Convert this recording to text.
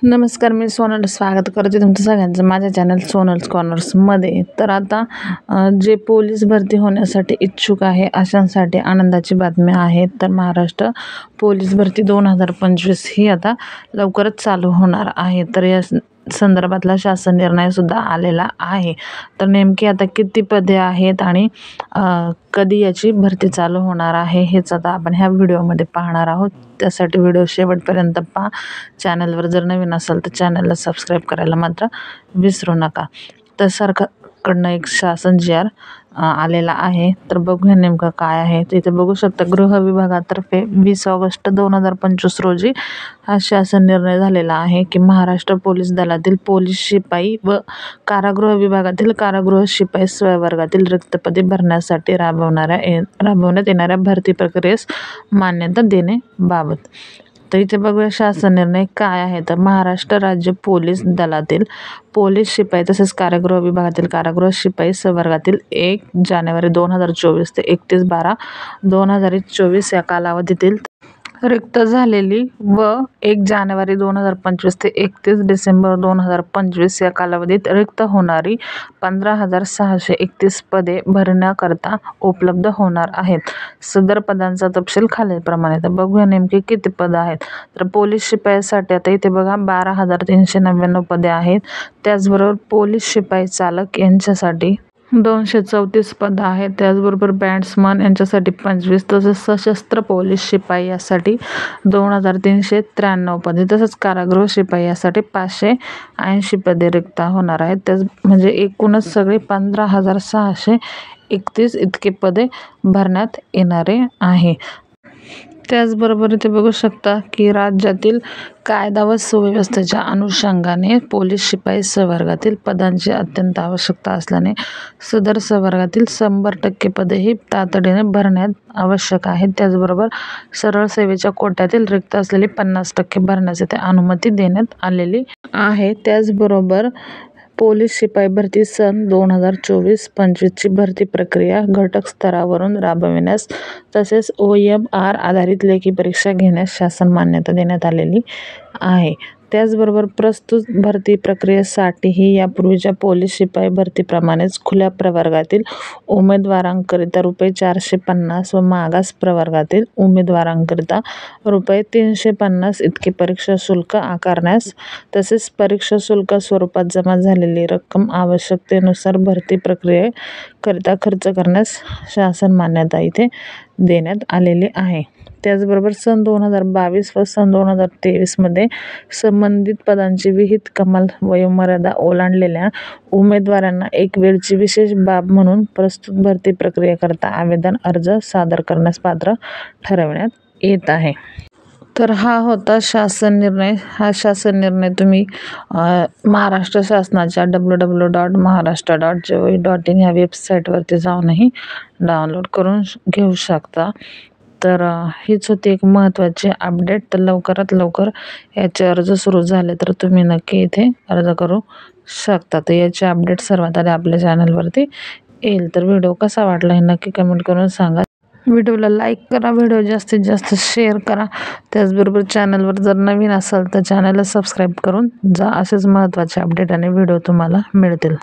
नमस्कार, मी सोनल स्वागत करते तुमचं सगळ्यांचं माझ्या चॅनल सोनल्स कॉर्नर्समध्ये। तर आता जे पोलीस भरती होण्यासाठी इच्छुक आहे अशांसाठी आनंदाची बातमी आहे। तर महाराष्ट्र पोलीस भरती 2025 ही आता लवकरच चालू होणार आहे। तर या संदर्भातला शासन निर्णय सुद्धा आलेला आहे। तर नेमकी आता किती पदे आहेत आणि कधी याची भरती चालू होणार आहे हेच आता आपण ह्या व्हिडिओमध्ये पाहणार आहोत। त्यासाठी व्हिडिओ शेवटपर्यंत पहा। चॅनलवर जर नवीन असाल तर चॅनलला सबस्क्राईब करायला मात्र विसरू नका। तर सरकारकडनं एक शासन जी.आर. आलेला आहे। तर बघूया नेमकं काय आहे। तर इथे बघू शकता गृह विभागातर्फे 20 ऑगस्ट 2025 रोजी हा शासन निर्णय झालेला आहे की महाराष्ट्र पोलीस दलातील पोलीस शिपाई व कारागृह विभागातील कारागृह शिपाई स्वयंवर्गातील रिक्त पदे भरण्यासाठी राबवण्यात येणाऱ्या भरती प्रक्रियेस मान्यता देण्याबाबत। तर इथे बघूया शासन निर्णय काय आहे। तर महाराष्ट्र राज्य पोलीस दलातील पोलीस शिपाई तसेच कारागृह विभागातील कारागृह शिपाई संवर्गातील 1 जानेवारी 2024 ते 31/12/2024 या कालावधीतील रिक्त झालेली व 1 जानेवारी 2025 ते 31 डिसेंबर 2025 या कालावधीत रिक्त होणारी 15,631 पदे भरण्याकरता उपलब्ध होणार आहेत। सदर पदांचा तपशील खालीलप्रमाणे। तर बघूया नेमकी किती पदं आहेत। तर पोलीस शिपाईसाठी आता इथे बघा 12,399 पदे आहेत। त्याचबरोबर पोलीस शिपाई चालक यांच्यासाठी 234 पदं आहेत। त्याचबरोबर बॅट्समन यांच्यासाठी 25, तसेच सशस्त्र पोलीस शिपाई यासाठी 2,393 पदे, तसेच कारागृह शिपाई यासाठी 580 पदे रिक्त होणार आहेत। त्याच म्हणजे एकूणच सगळे 15,631 इतके पदे भरण्यात येणारे आहे। त्याचबरोबर इथे बघू शकता की राज्यातील कायदा व सुव्यवस्थेच्या अनुषंगाने पोलीस शिपाई संवर्गातील पदांची अत्यंत आवश्यकता असल्याने सदर संवर्गातील 100% पदेही तातडीने भरण्यात आवश्यक आहे। त्याचबरोबर सरळ सेवेच्या कोट्यातील रिक्त असलेली 50% भरण्याची ते अनुमती देण्यात आलेली आहे। त्याचबरोबर पोलीस शिपाई भरती सन 2024-25 ची भरती प्रक्रिया घटक स्तरावरून राबविण्यास तसेच OMR आधारित लेखी परीक्षा घेण्यास शासन मान्यता देण्यात आलेली आहे। त्याचबरोबर प्रस्तुत भरती प्रक्रियेसाठीही यापूर्वीच्या पोलीस शिपाई भरतीप्रमाणेच खुल्या प्रवर्गातील उमेदवारांकरिता ₹450 व मागास प्रवर्गातील उमेदवारांकरिता ₹350 इतके परीक्षा शुल्क आकारण्यास तसेच परीक्षा शुल्क स्वरूपात जमा झालेली रक्कम आवश्यकतेनुसार भरती प्रक्रियेकरिता खर्च करण्यास शासन मान्यता इथे देण्यात आलेली आहे। त्याचबरोबर सन 2022 व सन 2023 मध्ये संबंधित पदांची विहित कमाल वयोमर्यादा ओलांडलेल्या उमेदवारांना एक वेळची विशेष बाब म्हणून प्रस्तुत भरती प्रक्रियेकरता आवेदन अर्ज सादर करण्यास पात्र ठरवण्यात येत आहे। तर हा होता शासन निर्णय। हा शासन निर्णय तुम्ही महाराष्ट्र शासनाच्या www.maharashtra.gov.in या वेबसाईटवरती जाऊनही डाउनलोड करून घेऊ शकता। तर हीच होती एक महत्त्वाची अपडेट। तर लवकरात लवकर याचे अर्ज सुरू झाले तर तुम्ही नक्की इथे अर्ज करू शकता। तर याची अपडेट सर्वात आधी आपल्या चॅनलवरती येईल। तर व्हिडिओ कसा वाटला हे नक्की कमेंट करून सांगा। व्हिडिओला लाईक करा, व्हिडिओ जास्तीत जास्त शेअर करा। त्याचबरोबर चॅनलवर जर नवीन असाल तर चॅनलला सबस्क्राईब करून जा। असेच महत्त्वाचे अपडेट आणि व्हिडिओ तुम्हाला मिळतील।